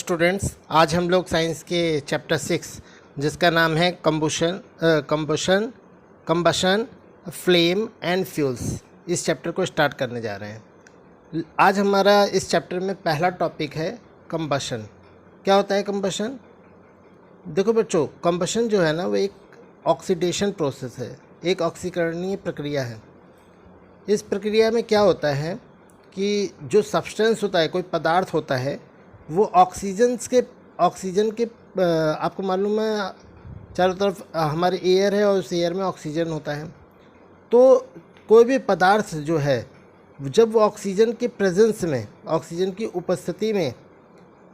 Students, आज हम लोग साइंस के चैप्टर 6 जिसका नाम है कंबशन फ्लेम एंड फ्यूल्स, इस चैप्टर को स्टार्ट करने जा रहे हैं। आज हमारा इस चैप्टर में पहला टॉपिक है कंबशन। क्या होता है कंबशन? देखो बच्चों, कंबशन जो है ना वो एक ऑक्सीडेशन प्रोसेस है, एक ऑक्सीकरणीय प्रक्रिया है। इस प्रक्रिया में क्या होता है कि जो सब्सटेंस होता है, कोई पदार्थ होता है, वो ऑक्सीजन के आपको मालूम है चारों तरफ हमारे एयर है और उस एयर में ऑक्सीजन होता है। तो कोई भी पदार्थ जो है जब वो ऑक्सीजन के प्रेजेंस में, ऑक्सीजन की उपस्थिति में,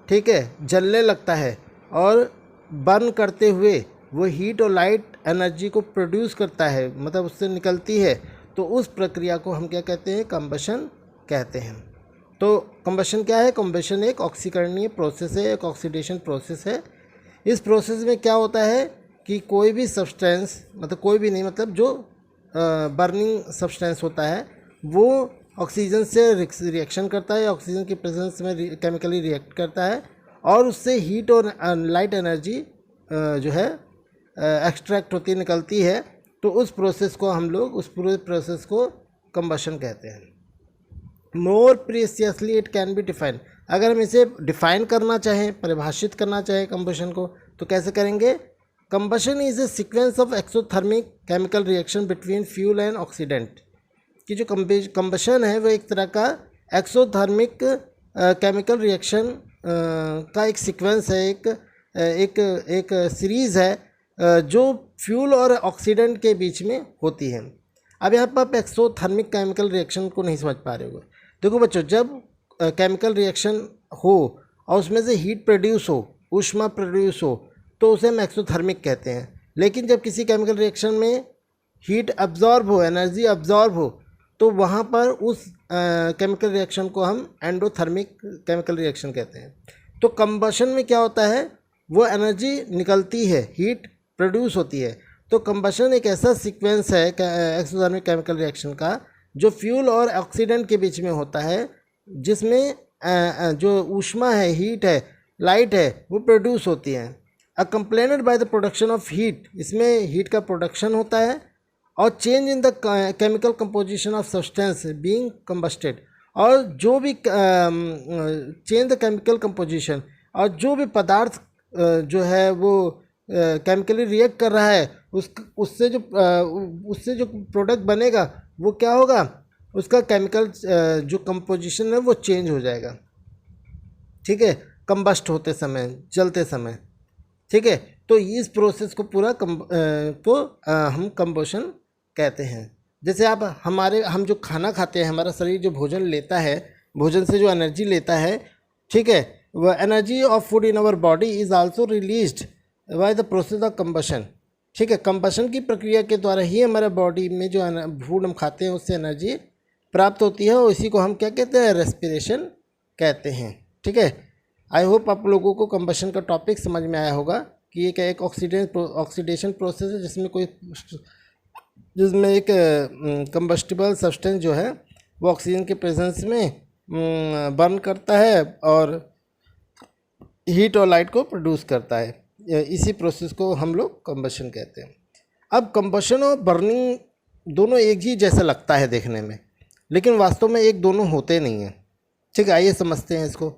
ठीक है, जलने लगता है और बर्न करते हुए वो हीट और लाइट एनर्जी को प्रोड्यूस करता है, मतलब उससे निकलती है, तो उस प्रक्रिया को हम क्या कहते हैं? कंबशन कहते हैं। तो कंबशन क्या है? कंबशन एक ऑक्सीकरणीय प्रोसेस है, एक ऑक्सीडेशन प्रोसेस है। इस प्रोसेस में क्या होता है कि कोई भी सब्सटेंस, मतलब कोई भी नहीं, मतलब जो बर्निंग सब्सटेंस होता है वो ऑक्सीजन से रिएक्शन करता है, ऑक्सीजन की प्रेजेंस में केमिकली रिएक्ट करता है और उससे हीट और लाइट एनर्जी जो है एक्सट्रैक्ट होती निकलती है। तो उस प्रोसेस को हम लोग, उस पूरे प्रोसेस को कंबशन कहते हैं। मोर प्रीसियसली इट कैन बी डिफाइन। अगर हम इसे डिफाइन करना चाहें, परिभाषित करना चाहें कंबशन को, तो कैसे करेंगे? Combustion is a sequence of exothermic chemical reaction between fuel and oxidant. कि जो कंबशन है वो एक तरह का एक्सोथर्मिक केमिकल रिएक्शन का एक सीक्वेंस है, एक सीरीज़ है जो फ्यूल और ऑक्सीडेंट के बीच में होती है। अब यहाँ पर आप एक्सोथर्मिक केमिकल रिएक्शन को नहीं समझ पा रहे हो। देखो बच्चों, जब केमिकल रिएक्शन हो और उसमें से हीट प्रोड्यूस हो, ऊष्मा प्रोड्यूस हो, तो उसे हम एक्सोथर्मिक कहते हैं। लेकिन जब किसी केमिकल रिएक्शन में हीट अब्जॉर्ब हो, एनर्जी अब्जॉर्ब हो, तो वहाँ पर उस केमिकल रिएक्शन को हम एंडोथर्मिक केमिकल रिएक्शन कहते हैं। तो कंबशन में क्या होता है? वो एनर्जी निकलती है, हीट प्रोड्यूस होती है। तो कंबशन एक ऐसा सीक्वेंस है एक्सोथर्मिक केमिकल रिएक्शन का जो फ्यूल और ऑक्सीडेंट के बीच में होता है, जिसमें जो ऊष्मा है, हीट है, लाइट है, वो प्रोड्यूस होती है, accompanied by the production of heat. इसमें हीट का प्रोडक्शन होता है और change in the chemical composition of substance being combusted. और जो भी चेंज द केमिकल कंपोजिशन, और जो भी पदार्थ जो है वो केमिकली रिएक्ट कर रहा है, उससे जो प्रोडक्ट बनेगा वो क्या होगा? उसका केमिकल जो कंपोजिशन है वो चेंज हो जाएगा, ठीक है, कंबस्ट होते समय, जलते समय, ठीक है। तो इस प्रोसेस को पूरा हम कंबशन कहते हैं। जैसे हम जो खाना खाते हैं, हमारा शरीर जो भोजन लेता है, भोजन से जो एनर्जी लेता है, ठीक है, वह energy of food in our body is also released by the process of combustion, ठीक है। कंबशन की प्रक्रिया के द्वारा ही हमारे बॉडी में जो फूड हम खाते हैं उससे एनर्जी प्राप्त होती है, और इसी को हम क्या कहते हैं? रेस्पिरेशन कहते हैं, ठीक है। आई होप आप लोगों को कंबशन का टॉपिक समझ में आया होगा कि ये क्या एक ऑक्सीडेशन प्रोसेस है जिसमें एक कंबस्टिबल सब्सटेंस जो है वो ऑक्सीजन के प्रेजेंस में बर्न करता है और हीट और लाइट को प्रोड्यूस करता है। इसी प्रोसेस को हम लोग कंबशन कहते हैं। अब कंबशन और बर्निंग दोनों एक ही जैसा लगता है देखने में, लेकिन वास्तव में एक दोनों होते नहीं हैं, ठीक है। आइए समझते हैं इसको।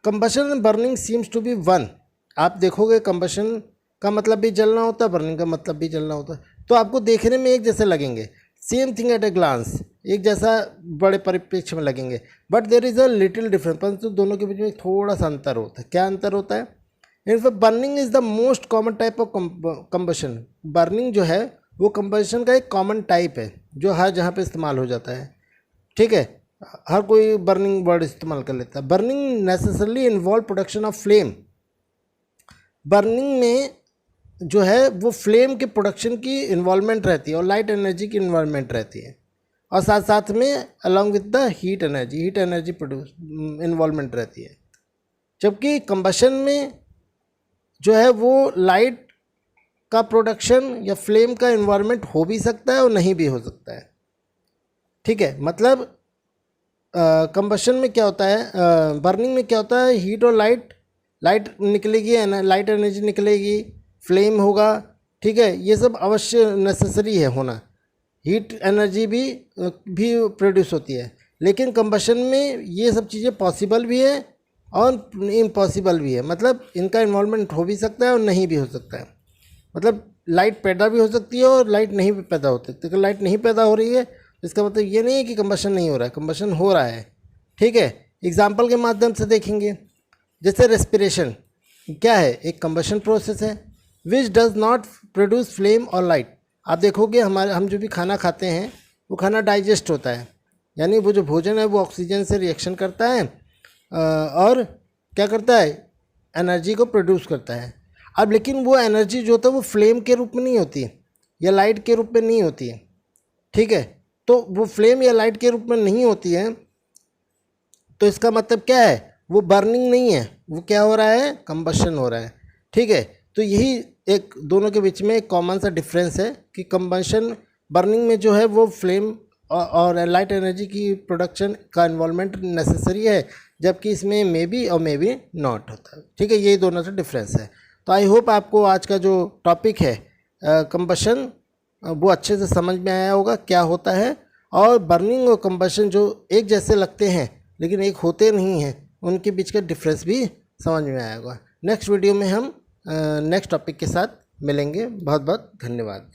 Combustion and burning seems to be one. आप देखोगे कंबशन का मतलब भी जलना होता है, बर्निंग का मतलब भी जलना होता है, तो आपको देखने में एक जैसे लगेंगे, same thing at a glance, एक जैसा बड़े परिप्रेक्ष्य में लगेंगे, but there is a little difference. परंतु दोनों के बीच में थोड़ा सा अंतर होता है। क्या अंतर होता है? In fact burning is the most common type of combustion. Burning जो है वो कंबशन का एक कॉमन टाइप है जो हर जहाँ पे इस्तेमाल हो जाता है, ठीक है। हर कोई बर्निंग वर्ड इस्तेमाल कर लेता है। Burning necessarily involve production of flame. Burning में जो है वो फ्लेम के प्रोडक्शन की इन्वॉल्वमेंट रहती है और लाइट एनर्जी की इन्वॉल्वमेंट रहती है, और साथ साथ में along with the heat energy produce involvement रहती है। जबकि कंबशन में जो है वो लाइट का प्रोडक्शन या फ्लेम का इन्वॉल्वमेंट हो भी सकता है और नहीं भी हो सकता है, ठीक है। मतलब कंबशन में क्या होता है, बर्निंग में क्या होता है, हीट और लाइट लाइट निकलेगी, लाइट एनर्जी निकलेगी, फ्लेम होगा, ठीक है, ये सब अवश्य नेसेसरी है होना। हीट एनर्जी भी प्रोड्यूस होती है, लेकिन कंबशन में ये सब चीज़ें पॉसिबल भी है और इम्पॉसिबल भी है। मतलब इनका इन्वॉल्वमेंट हो भी सकता है और नहीं भी हो सकता है। मतलब लाइट पैदा भी हो सकती है और लाइट नहीं भी पैदा हो सकती है। अगर लाइट नहीं पैदा हो रही है तो इसका मतलब ये नहीं है कि कंबशन नहीं हो रहा है, कंबशन हो रहा है, ठीक है। एग्जाम्पल के माध्यम से देखेंगे, जैसे रेस्पिरेशन क्या है, एक कंबशन प्रोसेस है which does not produce flame और लाइट। आप देखोगे हम जो भी खाना खाते हैं वो खाना डाइजेस्ट होता है, यानी वो जो भोजन है वो ऑक्सीजन से रिएक्शन करता है और क्या करता है, एनर्जी को प्रोड्यूस करता है। अब लेकिन वो एनर्जी जो होता है वो फ्लेम के रूप में नहीं होती या लाइट के रूप में नहीं होती है, ठीक है। तो वो फ्लेम या लाइट के रूप में नहीं होती है, तो इसका मतलब क्या है, वो बर्निंग नहीं है, वो क्या हो रहा है, कंबशन हो रहा है, ठीक है। तो यही एक दोनों के बीच में एक कॉमन सा डिफरेंस है कि कंबशन बर्निंग में जो है वो फ्लेम और लाइट एनर्जी की प्रोडक्शन का इन्वॉल्वमेंट नेसेसरी है, जबकि इसमें मे बी और मे बी नॉट होता है, ठीक है। यही दोनों से डिफरेंस है। तो आई होप आपको आज का जो टॉपिक है कंबशन वो अच्छे से समझ में आया होगा क्या होता है, और बर्निंग और कंबशन जो एक जैसे लगते हैं लेकिन एक होते नहीं हैं, उनके बीच का डिफरेंस भी समझ में आया होगा। नेक्स्ट वीडियो में हम नेक्स्ट टॉपिक के साथ मिलेंगे। बहुत बहुत धन्यवाद।